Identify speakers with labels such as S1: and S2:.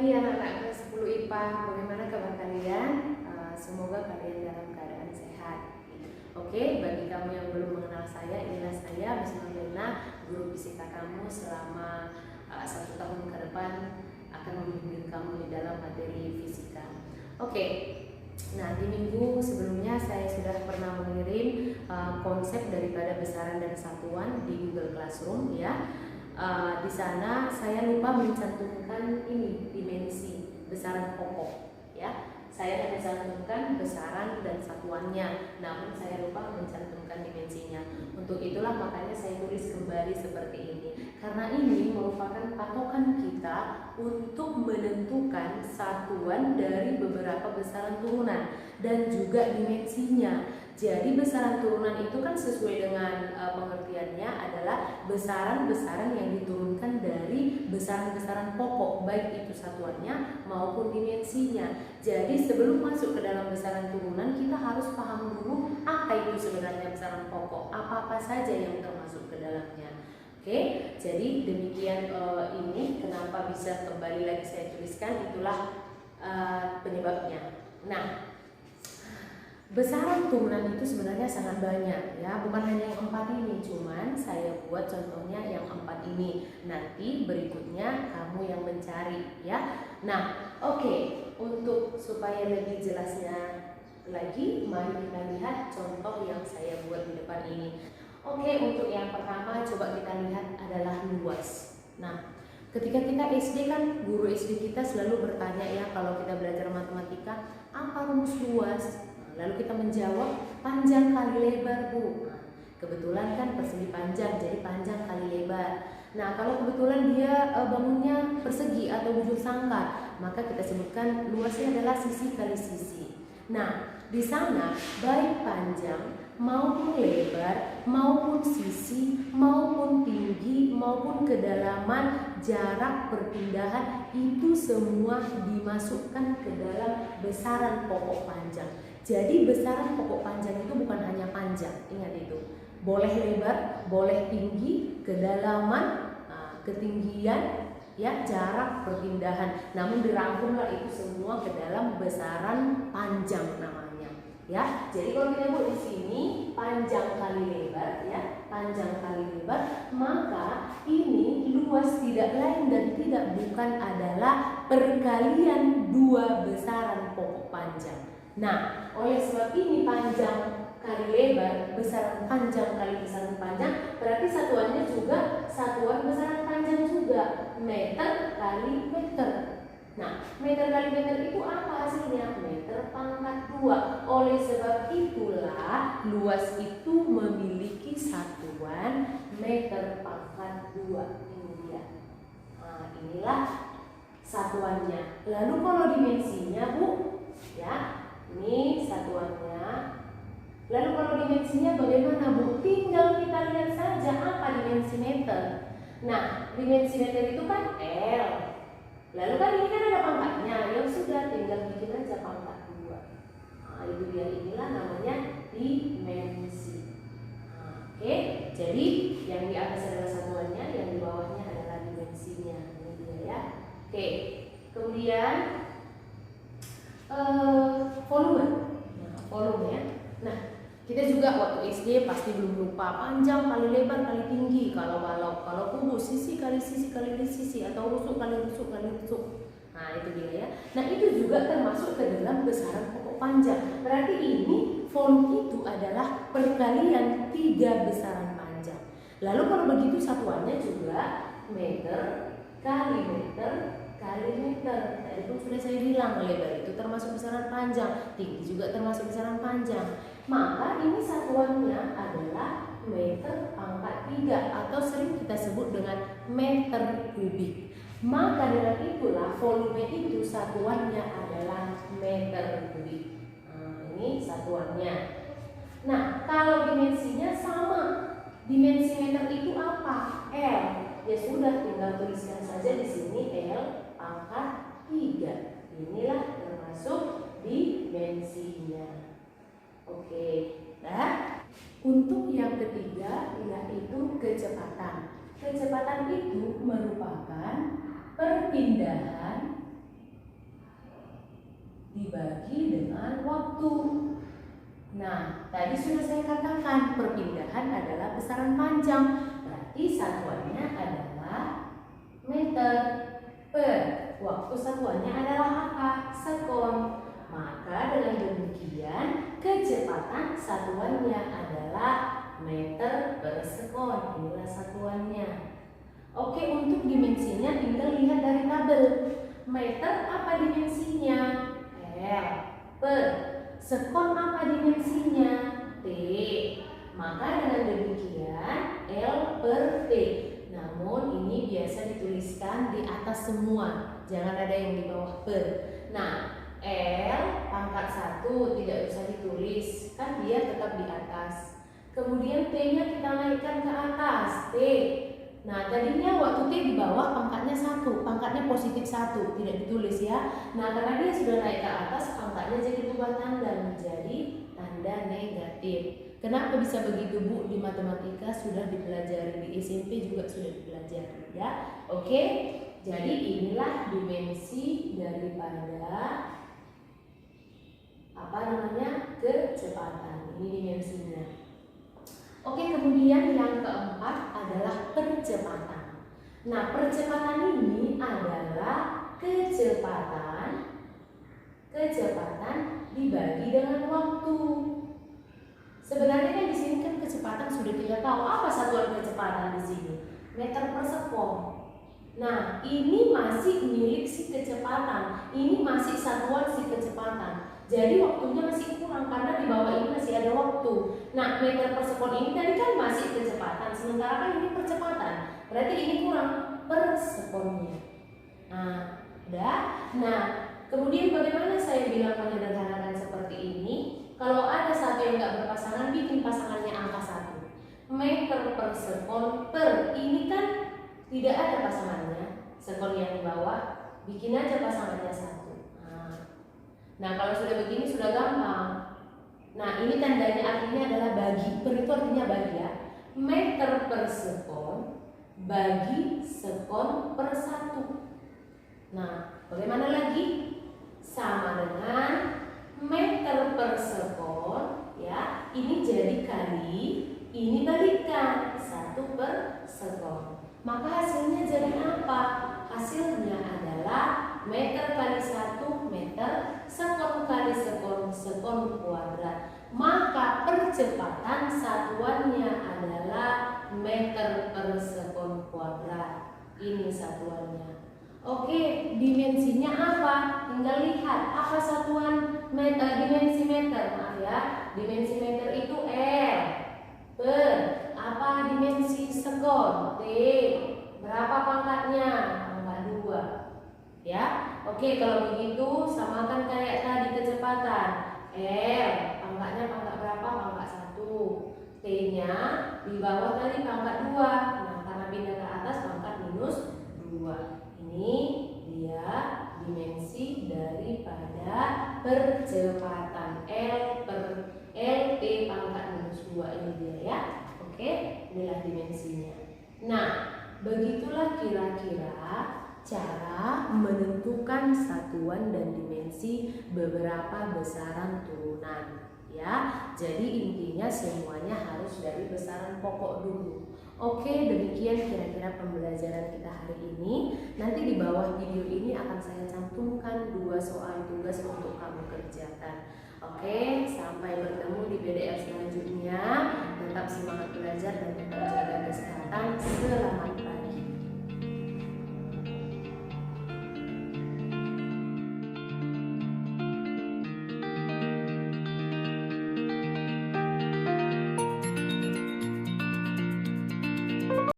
S1: pagi anak-anak kelas 10 IPA. Bagaimana kabar kalian? Semoga kalian dalam keadaan sehat. Oke, bagi kamu yang belum mengenal saya, inilah saya Miss Marlena, guru fisika kamu selama 1 tahun ke depan akan membimbing kamu di dalam materi fisika. Oke, nah di minggu sebelumnya saya sudah pernah mengirim konsep daripada besaran dan satuan di Google Classroom ya. Di sana saya lupa mencantumkan ini dimensi besaran pokok ya. Saya mencantumkan besaran dan satuannya, namun saya lupa mencantumkan dimensinya. Untuk itulah makanya saya tulis kembali seperti ini, karena ini merupakan patokan kita untuk menentukan satuan dari beberapa besaran turunan dan juga dimensinya. Jadi besaran turunan itu kan sesuai dengan pengertiannya adalah besaran-besaran yang diturunkan dari besaran-besaran pokok, baik itu satuannya maupun dimensinya. Jadi sebelum masuk ke dalam besaran turunan, kita harus paham dulu apa itu sebenarnya besaran pokok, apa-apa saja yang termasuk ke dalamnya. Oke, jadi demikian ini kenapa bisa kembali lagi saya tuliskan, itulah penyebabnya. Nah, besaran turunan itu sebenarnya sangat banyak ya, bukan hanya yang 4 ini, cuman saya buat contohnya yang 4 ini. Nanti berikutnya kamu yang mencari ya. Nah, oke, untuk supaya lebih jelasnya lagi, mari kita lihat contoh yang saya buat di depan ini. Oke, untuk yang pertama coba kita lihat adalah luas. Nah, ketika kita SD kan guru SD kita selalu bertanya ya, kalau kita belajar matematika, apa rumus luas? Lalu kita menjawab panjang kali lebar, Bu. Nah, kebetulan kan persegi panjang, jadi panjang kali lebar. Nah, kalau kebetulan dia bangunnya persegi atau bujur sangkar, maka kita sebutkan luasnya adalah sisi kali sisi. Nah, di sana baik panjang maupun lebar, maupun sisi, maupun tinggi, maupun kedalaman, jarak perpindahan, itu semua dimasukkan ke dalam besaran pokok panjang. Jadi besaran pokok panjang itu bukan hanya panjang, ingat itu. Boleh lebar, boleh tinggi, kedalaman, ketinggian, ya, jarak perpindahan. Namun dirangkumlah itu semua ke dalam besaran panjang namanya. Ya, jadi kalau kita buat di sini panjang kali lebar, ya, panjang kali lebar, maka ini luas tidak lain dan tidak bukan adalah perkalian dua besaran pokok panjang. Nah, oleh sebab ini panjang kali lebar, besaran panjang kali besaran panjang, berarti satuannya juga satuan besaran panjang juga, meter kali meter. Nah, meter kali meter itu apa hasilnya? Meter pangkat 2. Oleh sebab itulah luas itu memiliki satuan meter pangkat 2. Ini dia. Nah, inilah satuannya. Lalu kalau dimensinya, Bu, ya, ini satuannya. Lalu kalau dimensinya bagaimana, Bu? Tinggal kita lihat saja apa dimensi meter. Nah, dimensi meter itu kan L. Lalu kan ini kan ada pangkatnya, yang sudah tinggal bikin aja pangkat 2. Nah, itu dia, inilah namanya dimensi. Nah, oke, jadi yang di atas adalah satuannya, yang di bawahnya adalah dimensinya. Ini dia ya. Oke, kemudian volume. Nah, volume ya. Nah, kita juga waktu SD pasti belum lupa panjang kali lebar kali tinggi, kalau kubus sisi kali sisi atau rusuk kali rusuk kali rusuk. Nah, itu dia ya. Nah, itu juga termasuk ke dalam besaran pokok panjang. Berarti ini volume itu adalah perkalian 3 besaran panjang. Lalu kalau begitu satuannya juga meter kali meter kali meter. Tadi pun sudah saya bilang lebar itu termasuk besaran panjang, tinggi juga termasuk besaran panjang. Maka ini satuannya adalah meter pangkat 3 atau sering kita sebut dengan meter kubik. Maka dengan itulah volume itu satuannya adalah meter kubik. Nah, ini satuannya. Nah, kalau dimensinya sama. Dimensi meter itu apa? L. Ya sudah, tinggal tuliskan saja di sini L pangkat 3. Inilah termasuk dimensinya. Oke, nah untuk yang ketiga yaitu kecepatan. Kecepatan itu merupakan perpindahan dibagi dengan waktu. Nah, tadi sudah saya katakan perpindahan adalah besaran panjang. Berarti satuannya adalah meter per. Waktu satuannya adalah apa? Sekon. Maka dengan demikian kecepatan satuannya adalah meter per sekon. Inilah satuannya. Oke, untuk dimensinya tinggal lihat dari tabel. Meter apa dimensinya? L. Per. Sekon apa dimensinya? T. Maka dengan demikian L per T. Namun ini biasa dituliskan di atas semua, jangan ada yang di bawah per. Nah, L pangkat 1 tidak usah ditulis, kan dia tetap di atas. Kemudian T-nya kita naikkan ke atas, T. Nah, tadinya waktu T di bawah pangkatnya 1, pangkatnya positif 1, tidak ditulis ya. Nah, karena dia sudah naik ke atas, pangkatnya jadi berubah tanda menjadi tanda negatif. Kenapa bisa begitu, Bu? Di matematika sudah dipelajari, di SMP juga sudah dipelajari ya. Oke, jadi inilah dimensi daripada kecepatan. Ini dimensinya. Oke, kemudian yang keempat adalah percepatan. Nah, percepatan ini adalah kecepatan dibagi dengan waktu. Sebenarnya kan di sini kan kecepatan sudah kita tahu apa satuan kecepatan di sini, meter per sekon. Nah, ini masih milik si kecepatan, ini masih satuan si kecepatan. Jadi waktunya masih kurang karena di bawah ini masih ada waktu. Nah, meter per sekon ini tadi kan masih kecepatan, sementara kan ini percepatan. Berarti ini kurang per sekonnya. Nah, udah. Nah, kemudian bagaimana saya bilang menyederhanakan seperti ini? Kalau ada satu yang nggak berpasangan, bikin pasangannya angka 1. Meter per sekon per. Ini kan tidak ada pasangannya. Sekon yang di bawah, bikin aja pasangannya 1. Nah, kalau sudah begini sudah gampang. Nah, ini tandanya artinya adalah bagi. Per itu artinya bagi ya. Meter per sekon bagi sekon per 1. Nah, bagaimana lagi? Sama dengan meter per sekon ya, ini jadi kali, ini balikan 1 per sekon. Maka hasilnya jadi apa? Hasilnya adalah meter kali 1 meter, sekon kali sekon, sekon kuadrat. Maka percepatan satuannya adalah meter per sekon kuadrat. Ini satuannya. Oke, dimensinya apa? Tinggal lihat apa satuan meter, dimensi meter. Maaf ya, dimensi meter itu L per apa dimensi sekon? T. Berapa pangkatnya? Pangkat 2. Ya. Oke, kalau begitu samakan kayak tadi kecepatan. L pangkatnya pangkat berapa? Pangkat 1. T-nya di bawah tadi pangkat 2. Nah, karena pindah ke atas pangkat minus 2. Ini dia dimensi daripada percepatan L per LT pangkat minus 2 ini dia ya. Oke, inilah dimensinya. Nah, begitulah kira-kira cara menentukan satuan dan dimensi beberapa besaran turunan ya. Jadi intinya semuanya harus dari besaran pokok dulu. Oke, demikian kira-kira pembelajaran kita hari ini. Nanti di bawah video ini akan saya cantumkan 2 soal tugas untuk kamu kerjakan. Oke, sampai bertemu di PDF selanjutnya. Tetap semangat belajar dan tetap jaga kesehatan. Selamat